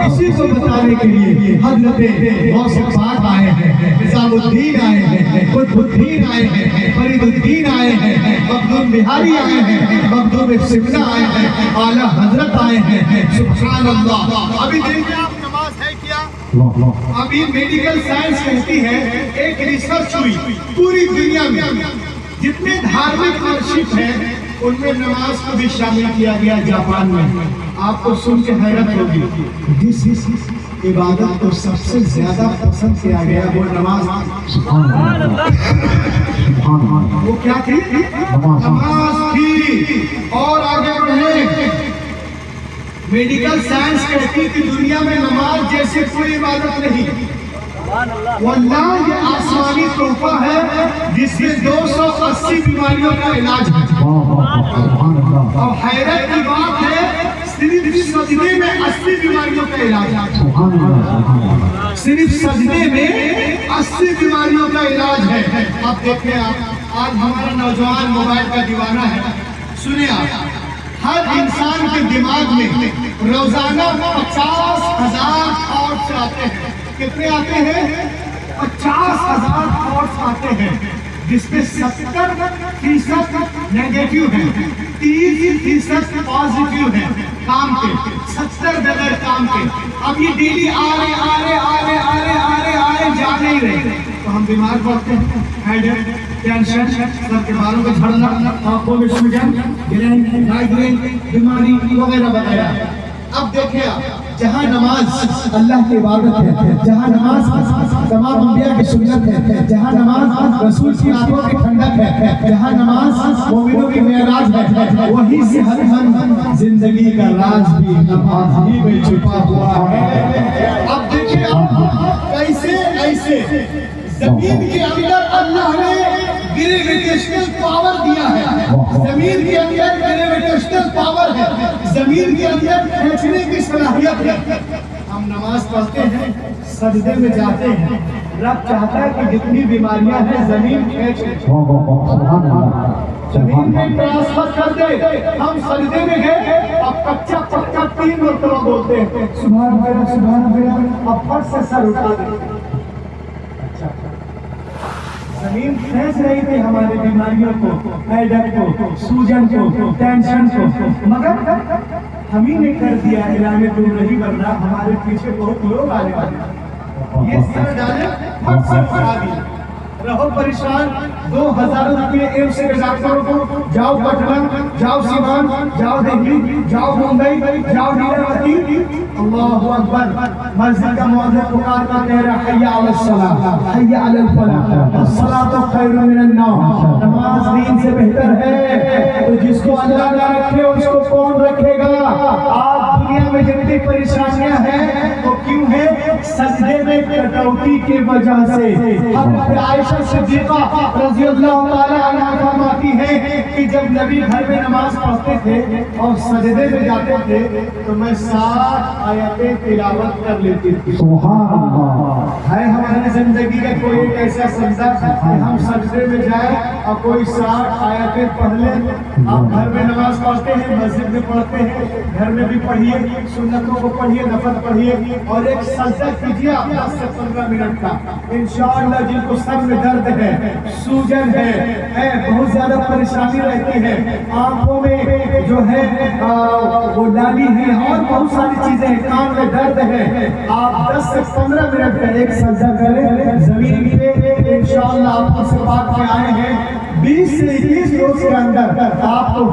اسی کو بتانے کے لیے حضرت غوث پاک آئے ہیں, نظام الدین آئے ہیں, قطب الدین آئے ہیں, فرید الدین آئے ہیں, مخدوم بہاری آئے ہیں, مخدوم سمنا آئے ہیں, اعلیٰ حضرت آئے ہیں. سبحان اللہ. ابھی دیکھیں آپ نماز ہے کیا؟ ابھی میڈیکل سائنس کہتی ہے ایک ریسرچ ہوئی پوری دنیا میں جتنے دھارمک ورشپ ہیں ان میں نماز کو بھی شامل کیا گیا. جاپان میں آپ کو سن کے حیرت ہوگی جس عبادت کو سب سے زیادہ پسند کیا گیا وہ نماز. وہ کیا تھی؟ نماز تھی. اور آگے بڑھیں میڈیکل سائنس کہتی کہ دنیا میں نماز جیسے کوئی عبادت نہیں. واللہ یہ آسمانی تحفہ ہے جس میں 280 بیماریوں کا علاج ہے. اور حیرت کی بات ہے صرف سجدے میں 80 بیماریوں کا علاج ہے. صرف سجدے میں 80 بیماریوں کا علاج ہے. اب دیکھیں آپ آج ہمارا نوجوان موبائل کا دیوانہ ہے. سنیں آپ ہر انسان کے دماغ میں روزانہ 50,000 تھاٹس آتے ہیں. کتنے آتے ہیں؟ 50,000 تھاٹس آتے ہیں جس میں 70% نیگیٹو ہیں, 30% پازیٹیو ہیں کام کے, 70 بغیر کام کے. اب یہ ڈیلی آرے جا نہیں رہے تو ہم بیمار پڑتے ہیں. ہیڈیک, ٹینشن, سر کے بالوں کا جھڑنا, آنکھوں میں سوجن, مائیگرین بیماری وغیرہ وغیرہ. اب دیکھیں جہاں نماز اللہ کی عبادت ہے، جہاں نماز تمام انبیاء کی سنت ہے، جہاں نماز رسول کی آنکھوں کی ٹھنڈک ہے، جہاں نماز مومنوں کی معراج ہے، وہی صحت مند زندگی کا راز بھی نماز ہی میں چھپا ہوا ہے۔ اب دیکھیں کیسے ایسے زمین کے اندر اللہ نے گریویٹیشنل پاور دیا ہے، زمین کے اندر گریویٹیشنل پاور ہے، زمین کے اندر کھینچنے کی صلاحیت ہے۔ ہم نماز پڑھتے ہیں، سجدے میں جاتے ہیں، رب چاہتا ہے کہ جتنی بیماریاں ہیں زمین کھینچ زمین میں ٹرانسفر کر دے۔ ہم سجدے میں گئے، اب کچا پکا 3 مرتبہ بولتے ہیں سبحان اللہ سبحان اللہ، اب پھٹ سے سر اٹھا دیں۔ زمین کھینچ رہی تھی ہماری بیماریوں کو، ہیڈک کو، سوجن کو، ٹینشن کو، مگر ہم ہی نے کر دیا اعلان دور نہیں بننا، ہمارے پیچھے بہت لوگ آنے والے، یہ سر ڈالے پھٹ سے اٹھا دیا۔ رہو پریشان، 2000 روپئے ایمس کے ڈاکٹروں کو، جاؤ پٹنہ، جاؤ سیوان، جاؤ دہلی، جاؤ ممبئی، جاؤ نیلاوتی، اللہ اکبر، مسجد کا مؤذن پکار کر کہہ رہا ہے حی علی الصلاۃ حی علی الفلاح الصلاۃ خیر من النوم، نماز نیند سے بہتر ہے، تو جس کو اللہ نہ رکھے اس کو کون رکھے گا؟ آج دنیا میں جتنی پریشانیاں ہیں وہ کیوں ہیں؟ سجدے میں کٹوتی کی وجہ سے۔ حضرت عائشہ صدیقہ رضی اللہ تعالی عنہا فرماتی ہے کہ جب نبی گھر میں نماز پڑھتے تھے اور سجدے میں جاتے تھے تو میں 60 آیتیں تلاوت کر لیتی تھی۔ سبحان اللہ۔ ہے ہماری زندگی کا کوئی ایک ایسا سجدہ کہ ہم سجدے میں جائیں اور کوئی 60 آیتیں پڑھ لیں؟ آپ گھر میں نماز پڑھتے ہیں، مسجد میں پڑھتے ہیں، گھر میں بھی پڑھیے، سنتوں کو پڑھیے، نفل پڑھیے، اور ایک سجدہ کیجیے 10 سے 15 منٹ کا۔ انشاءاللہ جن کو سر میں درد ہے، سوجن ہے، بہت زیادہ پریشانی رہتی ہے، آنکھوں میں جو ہے وہ لالی ہے اور بہت ساری چیزیں ہیں، کان میں درد ہے، آپ 10 سے 15 منٹ کا ایک سجدہ کریں زمین پہ، انشاءاللہ آپ سے بات میں آئے ہیں 20 سے 21 روز کے اندر آپ کو